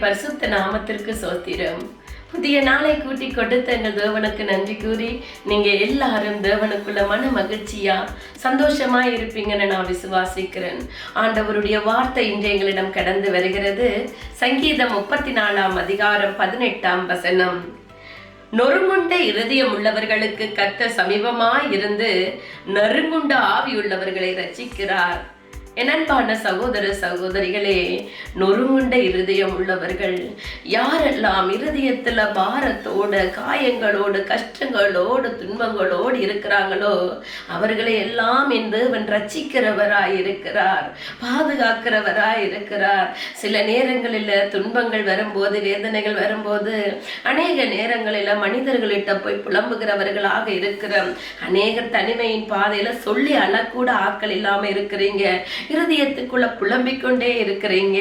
பரிசுத்த நாமத்திற்கு சோத்திரம். புதிய நாளை கூட்டி கொடுத்த எங்கள் தேவனுக்கு நன்றி கூறி நீங்க எல்லாரும் தேவனுக்குள்ள மன மகிழ்ச்சியா சந்தோஷமா இருப்பீங்கன்னு நான் விசுவாசிக்கிறேன். ஆண்டவருடைய வார்த்தை இன்று எங்களிடம் கடந்து வருகிறது. சங்கீதம் 34 அதிகாரம் 18 வசனம். நொறுங்குண்ட இருதயம் உள்ளவர்களுக்கு கர்த்தர் சமீபமாய் இருந்து நறுங்குண்ட ஆவியுள்ளவர்களை ரட்சிக்கிறார். என் அன்பான சகோதர சகோதரிகளே, நொறுங்குண்ட இருதயம் உள்ளவர்கள் யாரெல்லாம் இருதயத்துல பாரத்தோட, காயங்களோடு, கஷ்டங்களோடு, துன்பங்களோடு இருக்கிறாங்களோ அவர்களை எல்லாம் என் தேவன் ரட்சிக்கிறவராய் இருக்கிறார், பாதுகாக்கிறவராய் இருக்கிறார். சில நேரங்களில் துன்பங்கள் வரும்போது, வேதனைகள் வரும்போது, அநேக நேரங்களில் மனிதர்களிட்ட போய் புலம்புகிறவர்களாக இருக்கிற அநேகர் தனிமையின் பாதையில சொல்லி அழக்கூட ஆக்கள் இல்லாம இருக்கிறீங்க. இருதயத்துக்குள்ள புலம்பிக் கொண்டே இருக்கிறீங்க.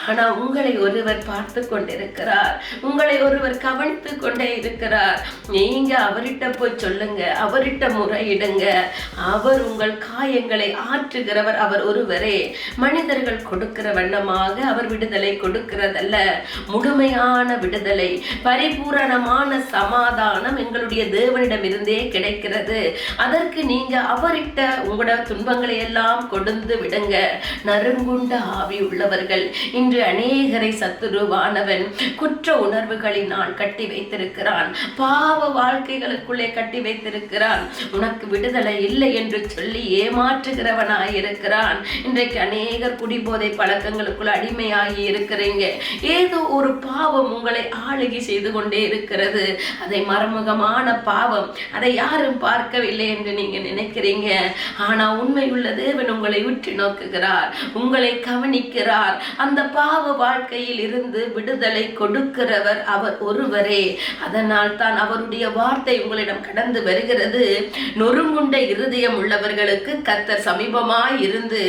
ஆனா உங்களை ஒருவர் பார்த்து கொண்டிருக்கிறார், உங்களை ஒருவர் கவனித்து கொண்டே இருக்கிறார். நீங்க அவர்கிட்ட போய் சொல்லுங்க, அவர்கிட்ட முறையிடுங்க. அவர் உங்கள் காயங்களை ஆற்றுகிறவர் அவர் ஒருவரே. மனிதர்கள் கொடுக்கிற வண்ணமாக அவர் விடுதலை கொடுக்கிறதல்ல. முழுமையான விடுதலை, பரிபூரணமான சமாதானம் எங்களுடைய தேவனிடம் இருந்தே கிடைக்கிறது. அதற்கு நீங்க அவர்கிட்ட உங்களோட துன்பங்களை எல்லாம் கொடுத்து விடுங்க. நறுங்குண்ட ஆவி உள்ளவர்கள். இன்று அநேகரை சத்துருவானவன் குற்ற உணர்வுகளினால் கட்டி வைத்திருக்கிறான், பாவ வாழ்க்கைகளுக்குள்ளே கட்டி வைத்திருக்கிறான். உனக்கு விடுதலை இல்லை என்று சொல்லி ஏமாற்றுகிறவனாயிருக்கிறான். இன்றைக்கு அநேகர் குடிபோதை பழக்கங்களுக்குள்ள அடிமையாகி இருக்கிறீங்க. ஏதோ ஒரு பாவம் உங்களை ஆளுகை செய்து கொண்டே இருக்கிறது. அதை மறைமுகமான பாவம், அதை யாரும் பார்க்கவில்லை என்று நீங்க நினைக்கிறீங்க. ஆனா உண்மையுள்ள தேவன் உங்களை உற்று நோக்குகிறார், உங்களை கவனிக்கிறார். அந்த பாவ வாழ்க்கையில் இருந்து விடுதலை கொடுக்கிறவர் அவர் ஒருவரே. அதனால் தான் அவருடைய வார்த்தை உங்களிடம் கடந்து வருகிறது. நொறுங்குண்ட இருதயம் உள்ளவர்களுக்கு கர்த்தர் சமீபமாய் இருந்து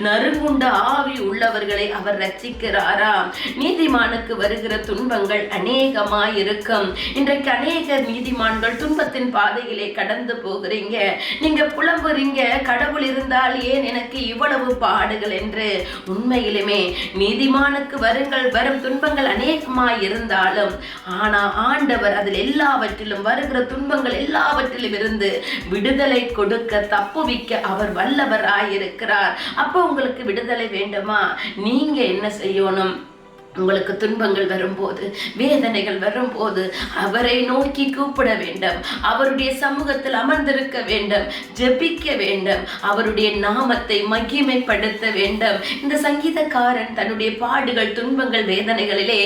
நறுங்குண்ட ஆவி உள்ளவர்களை அவர் ரட்சிக்கிறாராம். நீதிமானுக்கு வருகிற துன்பங்கள் அநேகமாய் இருக்கும். இன்றைக்கு அநேக நீதிமான்கள் துன்பத்தின் பாதையிலே கடந்து போகிறீங்க. நீங்க புலம்புறீங்க, கடவுள் இருந்தால் ஏன் எனக்கு இவ்வளவு பாடுகள் என்று. உண்மையிலுமே நீதிமானுக்கு வரும் துன்பங்கள் அநேகமாய் இருந்தாலும், ஆனா ஆண்டவர் அதில் எல்லாவற்றிலும் வருகிற துன்பங்கள் எல்லாவற்றிலும் இருந்து விடுதலை கொடுக்க, தப்புவிக்க அவர் வல்லவராயிருக்கிறார். அப்போ உங்களுக்கு விடுதலை வேண்டுமா? நீங்க என்ன செய்யணும்? உங்களுக்கு துன்பங்கள் வரும்போது, வேதனைகள் வரும்போது அவரை நோக்கி கூப்பிட வேண்டும், அவருடைய சமூகத்தில் அமர்ந்திருக்க வேண்டும், ஜெபிக்க வேண்டும், அவருடைய நாமத்தை மகிமைப்படுத்த வேண்டும். இந்த சங்கீதக்காரன் தன்னுடைய பாடுகள், துன்பங்கள், வேதனைகளிலே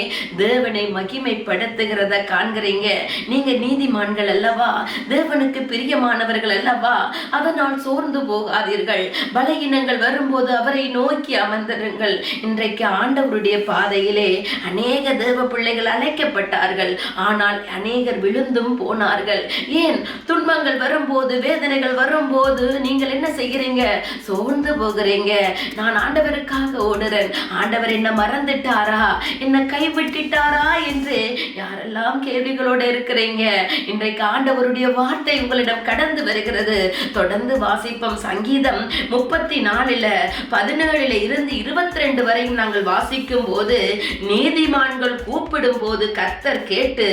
தேவனை மகிமைப்படுத்துகிறத காண்கிறீங்க. நீங்க நீதிமான்கள் அல்லவா, தேவனுக்கு பிரியமானவர்கள் அல்லவா, அதனால் சோர்ந்து போகாதீர்கள். பலகீனங்கள் வரும்போது அவரை நோக்கி அமர்ந்திருங்கள். இன்றைக்கு ஆண்டவருடைய பாதையிலே அநேக தேவ பிள்ளைகள் அழைக்கப்பட்டார்கள், ஆனால் அநேகர் விழுந்தும் போனார்கள். ஏன்? துன்பங்கள் வரும்போது, வேதனைகள் வரும்போது நீங்கள் என்ன செய்கிறீங்க? சோர்ந்து போகிறீங்க. நான் ஆண்டவருக்காக ஓடுறேன், ஆண்டவர் என்ன மறந்துட்டாரா, என்ன கைவிட்டுட்டாரா என்று யாரெல்லாம் கேள்விகளோடு இருக்கிறீங்க. இன்றைக்கு ஆண்டவருடைய வார்த்தை உங்களிடம் கடந்து வருகிறது. தொடர்ந்து வாசிப்போம். சங்கீதம் 34 17 இருந்து 22 வரையும் நாங்கள் வாசிக்கும் போது, நீதிமான்கள் கூப்பிடும் போது கர்த்தர் கேட்டு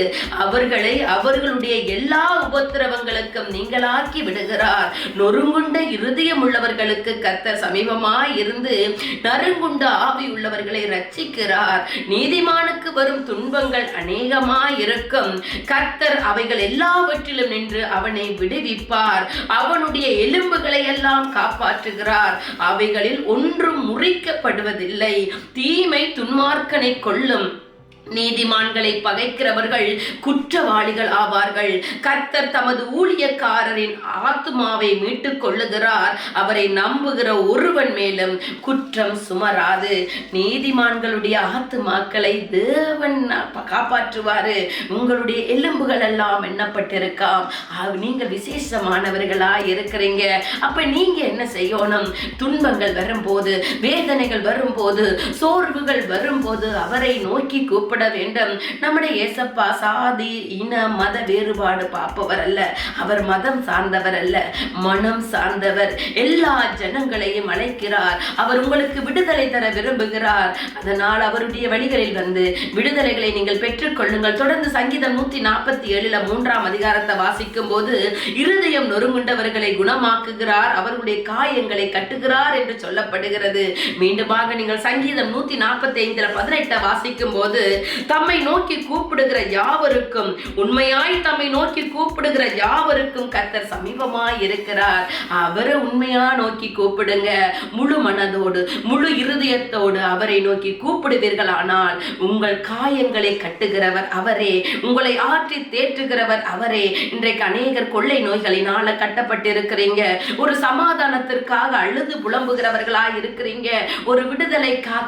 அவர்களை அவர்களுடைய எல்லா உபத்திரவங்களுக்கும் நீங்களாக்கி விடுகிறார். நொறுங்குண்ட இருதயம் உள்ளவர்களுக்கு கர்த்தர் சமீபமாய் இருந்து நறுங்குண்ட ஆவி உள்ளவர்களை ரட்சிக்கிறார். நீதிமானுக்கு வரும் துன்பங்கள் அநேகமாய் இருக்கும். கர்த்தர் அவைகள் எல்லாவற்றிலும் நின்று அவனை விடுவிப்பார். அவனுடைய எலும்புகளை எல்லாம் காப்பாற்றுகிறார். அவைகளில் ஒன்றும் முறிக்கப்படுவதில்லை. தீமை துன்மார்க்கனை கொல்லும். நீதிமான்களை பகைக்கிறவர்கள் குற்றவாளிகள் ஆவார்கள். கர்த்தர் தமது ஊழியக்காரரின் ஆத்துமாவை மீட்டுக் கொள்ளுகிறார். அவரை நம்புகிற ஒருவன் மேலும் குற்றம் சுமராது. நீதிமான்களுடைய ஆத்துமாக்களை தேவன் காப்பாற்றுவாரு. உங்களுடைய எலும்புகள் எல்லாம் எண்ணப்பட்டிருக்காம். நீங்கள் விசேஷமானவர்களா இருக்கிறீங்க. அப்ப நீங்க என்ன செய்யணும்? துன்பங்கள் வரும்போது, வேதனைகள் வரும்போது, சோர்வுகள் வரும்போது அவரை நோக்கி கூப்பிட மகிமைப்பட வேண்டும். நம்முடைய ஏசப்பா சாதி இன மத வேறுபாடு பார்ப்பவர் அல்ல. அவர் மதம் சார்ந்தவர் அல்ல, மனம் சார்ந்தவர். எல்லா ஜனங்களையும் அழைக்கிறார். அவர் உங்களுக்கு விடுதலை தர விரும்புகிறார். அதனால் அவருடைய வழிகளில் வந்து விடுதலைகளை நீங்கள் பெற்றுக் கொள்ளுங்கள். தொடர்ந்து சங்கீதம் 147 3ஆம் அதிகாரத்தை வாசிக்கும் போது இருதயம் நொறுங்குண்டவர்களை குணமாக்குகிறார், அவர்களுடைய காயங்களை கட்டுகிறார் என்று சொல்லப்படுகிறது. மீண்டுமாக நீங்கள் சங்கீதம் 145 18 வாசிக்கும் போது தம்மை நோக்கி கூப்பிடுகிற யாவருக்கும், உண்மையாய் தம்மை நோக்கி கூப்பிடுகிற யாவருக்கும் கர்த்தர் சமீபமாய் இருக்கிறார். அவரை உண்மையா நோக்கி கூப்பிடுங்க. முழு மனதோடு முழு இருதயத்தோடு அவரை நோக்கி கூப்பிடுவீர்களானால் உங்கள் காயங்களை கட்டுகிறவர் அவரே, உங்களை ஆற்றி தேற்றுகிறவர் அவரே. இன்றைக்கு அநேகர் கொள்ளை நோய்களினால கட்டப்பட்டிருக்கிறீங்க. ஒரு சமாதானத்திற்காக அழுது புலம்புகிறவர்களாய் இருக்கிறீங்க. ஒரு விடுதலைக்காக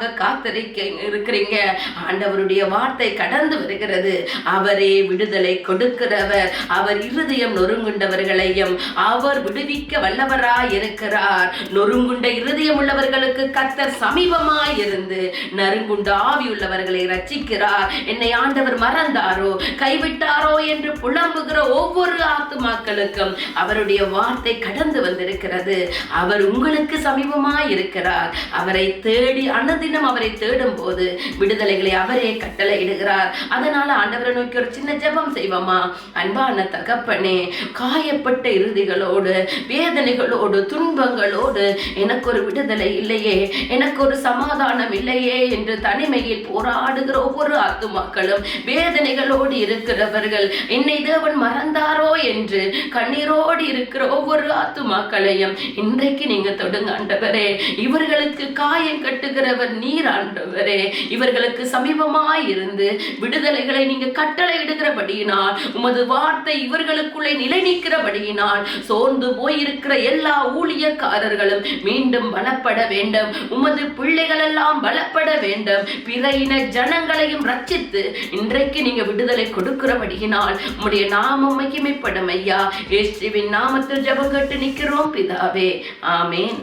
இருக்கிறீங்க. ஆண்டவருடைய வார்த்தை கடந்து வருகிறது. அவரே விடுதலை கொடுக்கிறவர். அவர் இருதயம் நொறுங்குண்டவர்களையும் அவர் விடுவிக்க வல்லவராய் இருக்கிறார். நொறுங்குண்ட இருதயம் உள்ளவர்களுக்கு கர்த்தர் சமீபமாய் இருந்து நறுங்குண்ட ஆவி உள்ளவர்களை ரட்சிக்கிறார். என்னை ஆண்டவர் மறந்தாரோ கைவிட்டாரோ என்று புலம்புகிற ஒவ்வொரு ஆத்துமாக்களுக்கும் அவருடைய வார்த்தை கடந்து வந்திருக்கிறது. அவர் உங்களுக்கு சமீபமாய் இருக்கிறார். அவரை தேடி அனுதினம் அவரை தேடும் போது விடுதலைகளை அவரே கட்டளை இடுகிறார். அதனால ஆண்டவரை நோக்கி ஒரு சின்ன ஜெபம் செய்வோமா? அன்பான தகப்பனே, காயப்பட்ட இறுதிகளோடு வேதனைகளோடு துன்பங்களோடு எனக்கு ஒரு விடுதலை இல்லையே, எனக்கு ஒரு சமாதானம் இல்லையே என்று தனிமையில் போராடுகிற ஒவ்வொரு ஆத்துமாக்களும், வேதனைகளோடு இருக்கிறவர்கள், என்னை தேவன் மறந்தாரோ என்று கண்ணீரோடு இருக்கிற ஒவ்வொரு ஆத்துமாக்களையும் இன்றைக்கு நீங்க தொடுங்க ஆண்டவரே. இவர்களுக்கு காயம் கட்டுகிறவர் நீர் ஆண்டவரே. இவர்களுக்கு சமீபமாய் இருந்து விடுதலைகளை நீங்க கட்டளை இடுகிறபடியினால், உமது வார்த்தை இவர்களுக்குள்ளே நிலை நிற்கிறபடியினால் சோர்ந்து போயிருக்கிற எல்லா ஊழியக்காரர்களும் மீண்டும் பலப்பட வேண்டும். உமது பிள்ளைகள் எல்லாம் பலப்பட வேண்டும். பிற இன ஜனங்களையும் ரட்சித்து இன்றைக்கு நீங்க விடுதலை கொடுக்கிறபடியினால் உம்முடைய நாமம் மகிமைப்படும் ஐயா. இயேசுவின் நாமத்தில் ஜெபம் கேட்டு நிற்கிறோம் பிதாவே, ஆமேன்.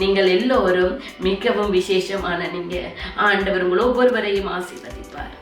நீங்கள் எல்லோரும் மிகவும் விசேஷமான நீங்க. ஆண்டவர் உங்கள் ஒவ்வொருவரையும் ஆசீர்வதிப்பார்.